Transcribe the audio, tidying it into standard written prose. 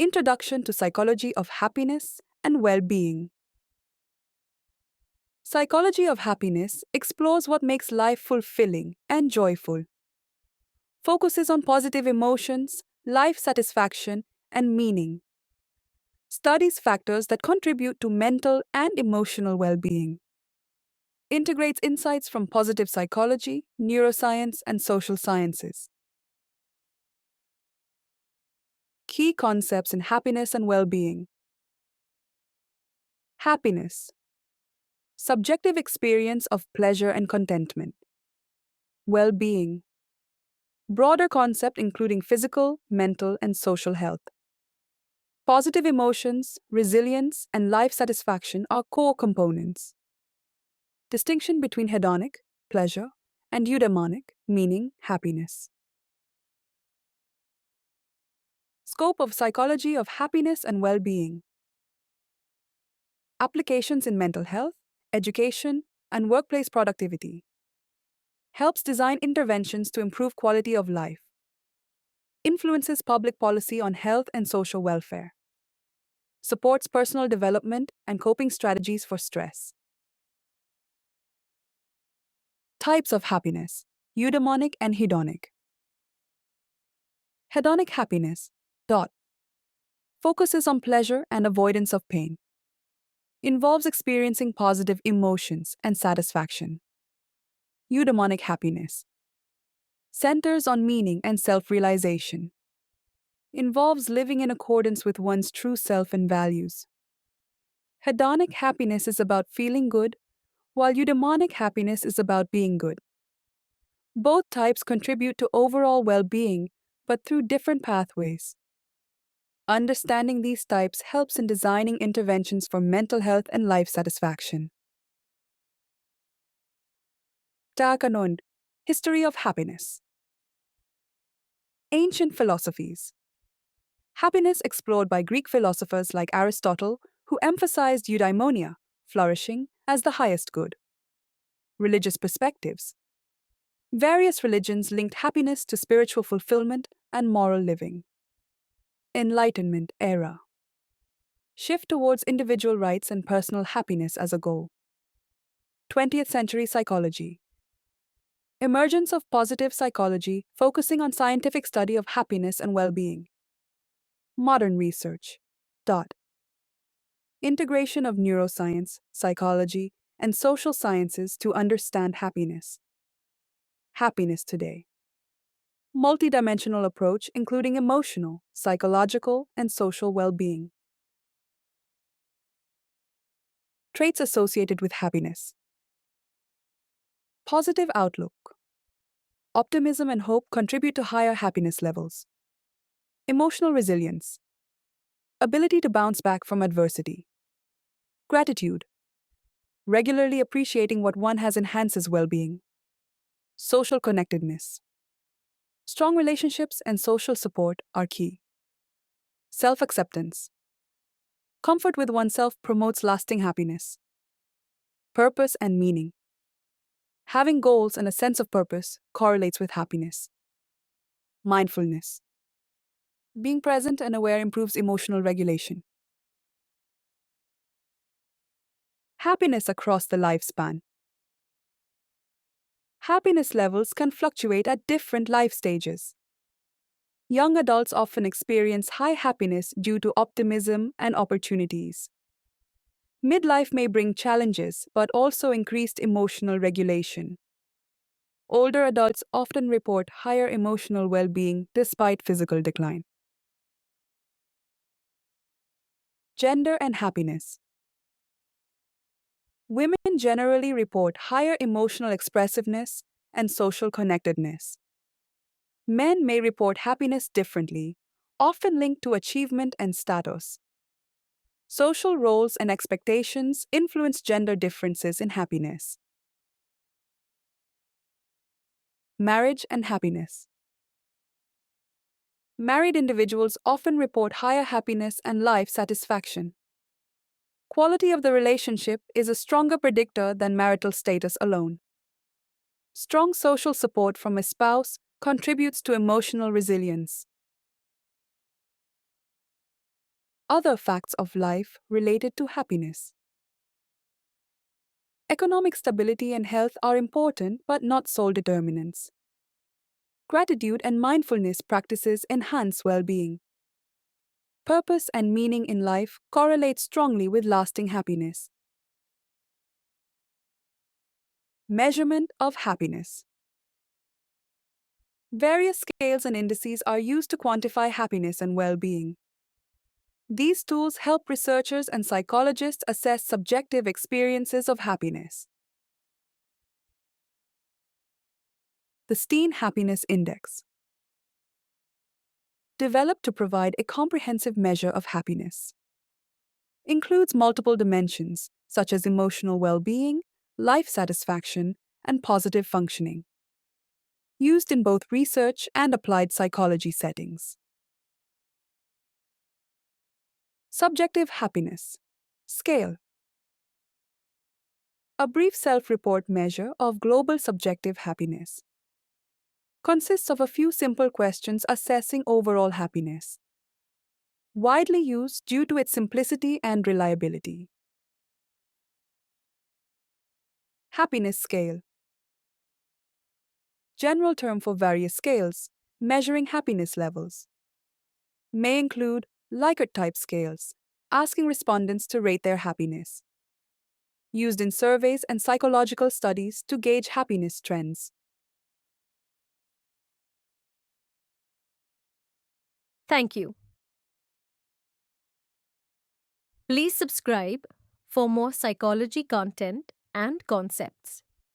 Introduction to Psychology of Happiness and Well-Being. Psychology of happiness explores what makes life fulfilling and joyful, focuses on positive emotions, life satisfaction, and meaning, studies factors that contribute to mental and emotional well-being, integrates insights from positive psychology, neuroscience, and social sciences. Key concepts in happiness and well-being. Happiness, subjective experience of pleasure and contentment. Well-being, broader concept including physical, mental, and social health. Positive emotions, resilience, and life satisfaction are core components. Distinction between hedonic, pleasure, and eudaimonic, meaning happiness. Scope of psychology of happiness and well-being. Applications in mental health, education, and workplace productivity. Helps design interventions to improve quality of life. Influences public policy on health and social welfare. Supports personal development and coping strategies for stress. Types of happiness: eudaimonic and hedonic. Hedonic happiness. Focuses on pleasure and avoidance of pain. Involves experiencing positive emotions and satisfaction. Eudaimonic happiness. Centers on meaning and self-realization. Involves living in accordance with one's true self and values. Hedonic happiness is about feeling good, while eudaimonic happiness is about being good. Both types contribute to overall well-being, but through different pathways. Understanding these types helps in designing interventions for mental health and life satisfaction. Takanond, History of Happiness. Ancient philosophies. Happiness explored by Greek philosophers like Aristotle, who emphasized eudaimonia, flourishing, as the highest good. Religious perspectives. Various religions linked happiness to spiritual fulfillment and moral living. Enlightenment era. Shift towards individual rights and personal happiness as a goal. 20th century psychology. Emergence of positive psychology focusing on scientific study of happiness and well-being. Modern research. Integration of neuroscience, psychology, and social sciences to understand happiness. Happiness today. Multidimensional approach including emotional, psychological, and social well-being. Traits associated with happiness. Positive outlook. Optimism and hope contribute to higher happiness levels. Emotional resilience. Ability to bounce back from adversity. Gratitude. Regularly appreciating what one has enhances well-being. Social connectedness. Strong relationships and social support are key. Self-acceptance. Comfort with oneself promotes lasting happiness. Purpose and meaning. Having goals and a sense of purpose correlates with happiness. Mindfulness. Being present and aware improves emotional regulation. Happiness across the lifespan. Happiness levels can fluctuate at different life stages. Young adults often experience high happiness due to optimism and opportunities. Midlife may bring challenges, but also increased emotional regulation. Older adults often report higher emotional well-being despite physical decline. Gender and happiness. Women generally report higher emotional expressiveness and social connectedness. Men may report happiness differently, often linked to achievement and status. Social roles and expectations influence gender differences in happiness. Marriage and happiness. Married individuals often report higher happiness and life satisfaction. Quality of the relationship is a stronger predictor than marital status alone. Strong social support from a spouse contributes to emotional resilience. Other facts of life related to happiness. Economic stability and health are important but not sole determinants. Gratitude and mindfulness practices enhance well being. Purpose and meaning in life correlate strongly with lasting happiness. Measurement of happiness. Various scales and indices are used to quantify happiness and well being. These tools help researchers and psychologists assess subjective experiences of happiness. The Steen Happiness Index. Developed to provide a comprehensive measure of happiness. Includes multiple dimensions, such as emotional well being, life satisfaction, and positive functioning. Used in both research and applied psychology settings. Subjective happiness. Scale. A brief self-report measure of global subjective happiness. Consists of a few simple questions assessing overall happiness. Widely used due to its simplicity and reliability. Happiness scale. General term for various scales, measuring happiness levels. May include Likert-type scales, asking respondents to rate their happiness. Used in surveys and psychological studies to gauge happiness trends. Thank you. Please subscribe for more psychology content and concepts.